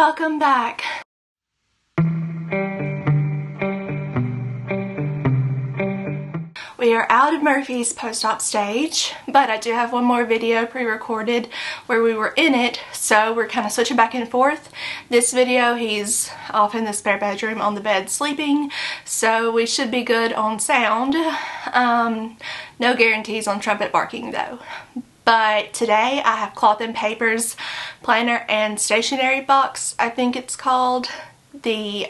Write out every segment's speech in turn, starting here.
Welcome back. We are out of Murphy's post-op stage, but I do have one more video pre-recorded where we were in it, so we're kind of switching back and forth. This video, he's off in the spare bedroom on the bed sleeping, so we should be good on sound. No guarantees on trumpet barking though. But today I have Cloth and Paper's planner and stationery box, I think it's called. The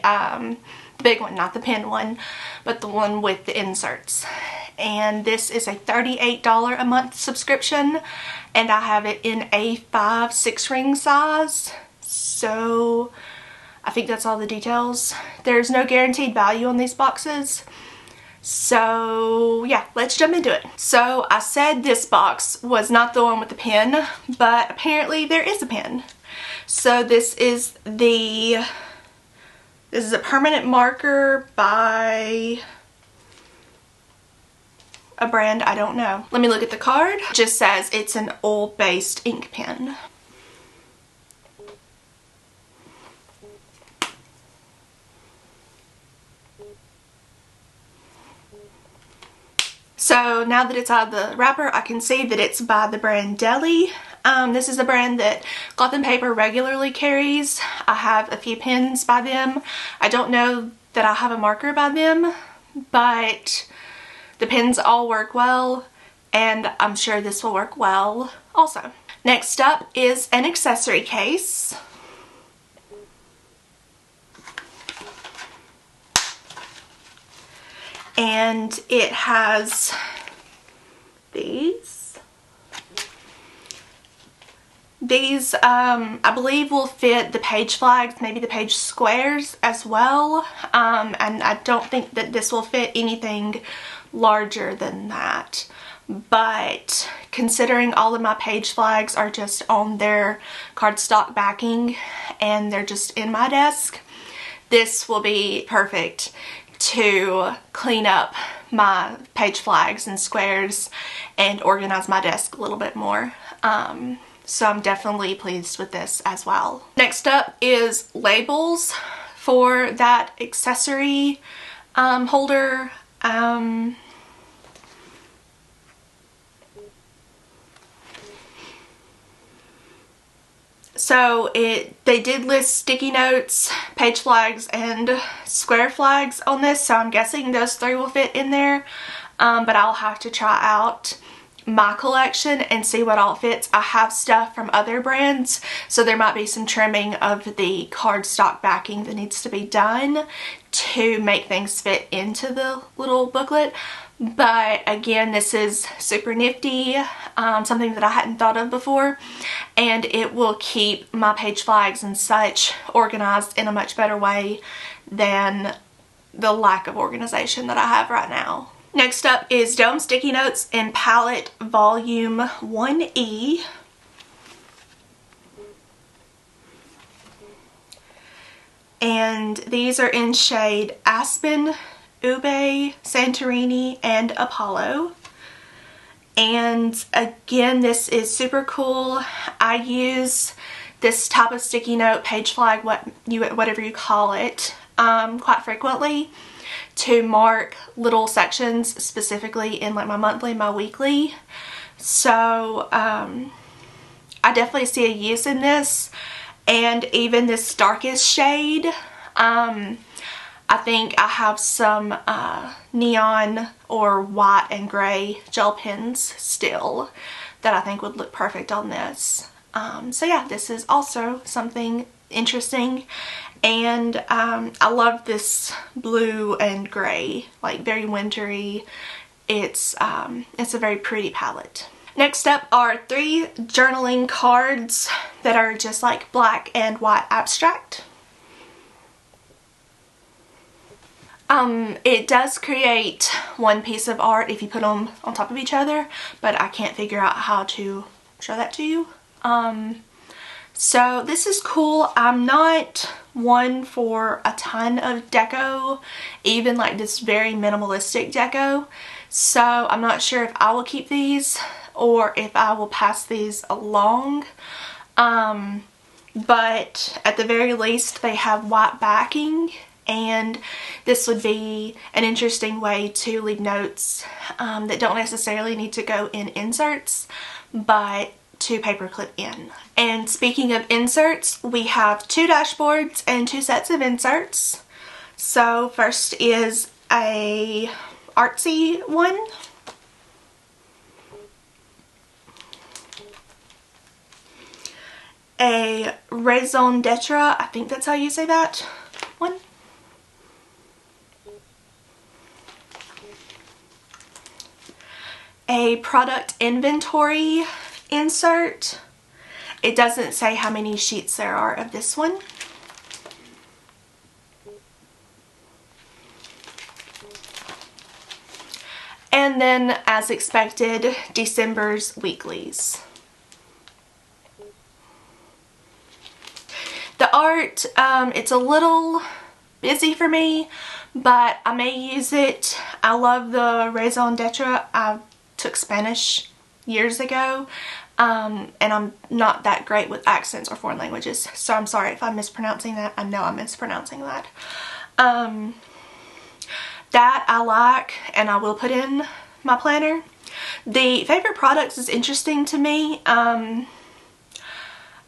big one, not the pen one, but the one with the inserts. And this is a $38 a month subscription, and I have it in a 5/6 ring size. So I think that's all the details. There's no guaranteed value on these boxes. So yeah, let's jump into it. So I said this box was not the one with the pen, but apparently there is a pen. So this is a permanent marker by a brand I don't know. Let me look at the card. It just says it's an oil-based ink pen. So now that it's out of the wrapper, I can see that it's by the brand Deli. This is a brand that Cloth and Paper regularly carries. I have a few pens by them. I don't know that I have a marker by them, but the pens all work well, and I'm sure this will work well also. Next up is an accessory case. And it has these. These, I believe, will fit the page flags, maybe the page squares as well. And I don't think that this will fit anything larger than that. But considering all of my page flags are just on their cardstock backing and they're just in my desk, this will be perfect to clean up my page flags and squares and organize my desk a little bit more. So I'm definitely pleased with this as well. Next up is labels for that accessory holder. So they did list sticky notes, page flags, and square flags on this, so I'm guessing those three will fit in there. But I'll have to try out my collection and see what all fits. I have stuff from other brands, so there might be some trimming of the cardstock backing that needs to be done to make things fit into the little booklet. But again, this is super nifty, something that I hadn't thought of before, and it will keep my page flags and such organized in a much better way than the lack of organization that I have right now. Next up is Dome Sticky Notes in Palette Volume 1E. And these are in shade Aspen, Ube, Santorini, and Apollo. And again, this is super cool. I use this type of sticky note, page flag, whatever you call it, quite frequently to mark little sections, specifically in like my monthly, my weekly. So I definitely see a use in this, and even this darkest shade. I think I have some neon or white and gray gel pens still that I think would look perfect on this. So yeah, this is also something interesting. And I love this blue and gray, like very wintry. It's a very pretty palette. Next up are 3 journaling cards that are just like black and white abstract. It does create one piece of art if you put them on top of each other, but I can't figure out how to show that to you. So this is cool. I'm not one for a ton of deco, even like this very minimalistic deco. So I'm not sure if I will keep these or if I will pass these along. but at the very least they have white backing, and this would be an interesting way to leave notes that don't necessarily need to go in inserts, but to paperclip in. And speaking of inserts, we have 2 dashboards and 2 sets of inserts. So first is a artsy one. A raison d'etre, I think that's how you say that one. A product inventory insert. It doesn't say how many sheets there are of this one. And then, as expected, December's weeklies. The art, it's a little busy for me, but I may use it. I love the raison d'etre. I took Spanish years ago, and I'm not that great with accents or foreign languages, so I'm sorry if I'm mispronouncing that. I know I'm mispronouncing that. That I like, and I will put in my planner. The favorite products is interesting to me.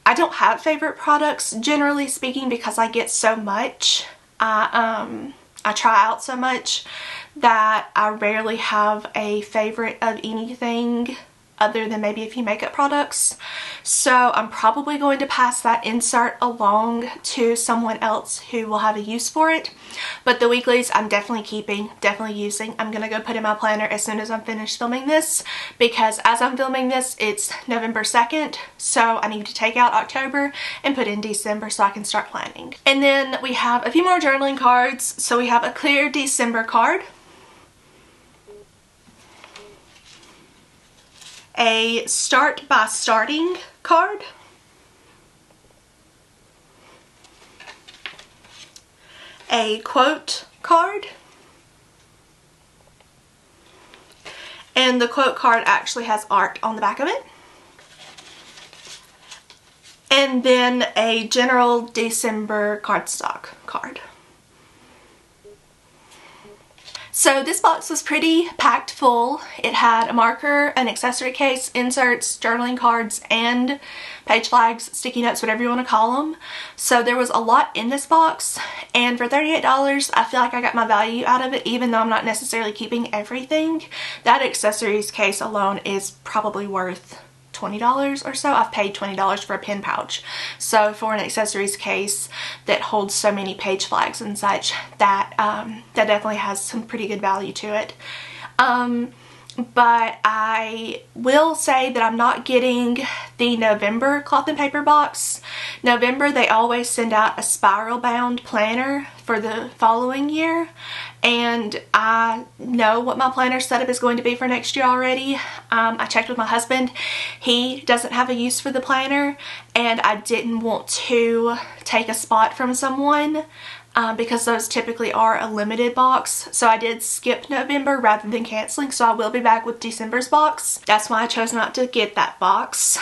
I don't have favorite products, generally speaking, because I get so much. I try out so much that I rarely have a favorite of anything other than maybe a few makeup products. So I'm probably going to pass that insert along to someone else who will have a use for it. But the weeklies I'm definitely keeping, definitely using. I'm going to go put in my planner as soon as I'm finished filming this, because as I'm filming this, it's November 2nd. So I need to take out October and put in December so I can start planning. And then we have a few more journaling cards. So we have a clear December card, a start by starting card, a quote card, and the quote card actually has art on the back of it, and then a general December cardstock card. So this box was pretty packed full. It had a marker, an accessory case, inserts, journaling cards, and page flags, sticky notes, whatever you want to call them. So there was a lot in this box, and for $38 I feel like I got my value out of it, even though I'm not necessarily keeping everything. That accessories case alone is probably worth $20 or so. I've paid $20 for a pen pouch. So for an accessories case that holds so many page flags and such, that that definitely has some pretty good value to it. But I will say that I'm not getting the November cloth and paper box. November, they always send out a spiral bound planner for the following year, and I know what my planner setup is going to be for next year already. I checked with my husband. He doesn't have a use for the planner, and I didn't want to take a spot from someone because those typically are a limited box. So I did skip November rather than canceling, so I will be back with December's box. That's why I chose not to get that box.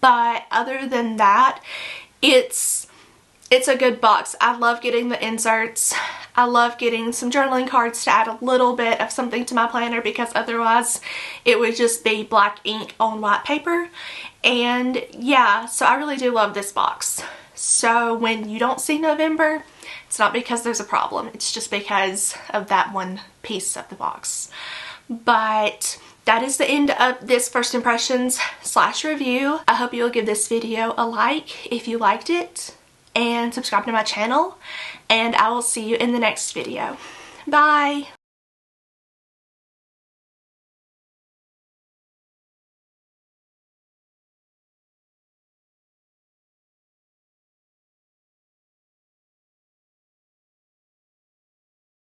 But other than that, it's a good box. I love getting the inserts. I love getting some journaling cards to add a little bit of something to my planner, because otherwise it would just be black ink on white paper. And yeah, so I really do love this box. So when you don't see November, it's not because there's a problem. It's just because of that one piece of the box. But that is the end of this first impressions / review. I hope you'll give this video a like if you liked it, and subscribe to my channel, and I will see you in the next video. Bye!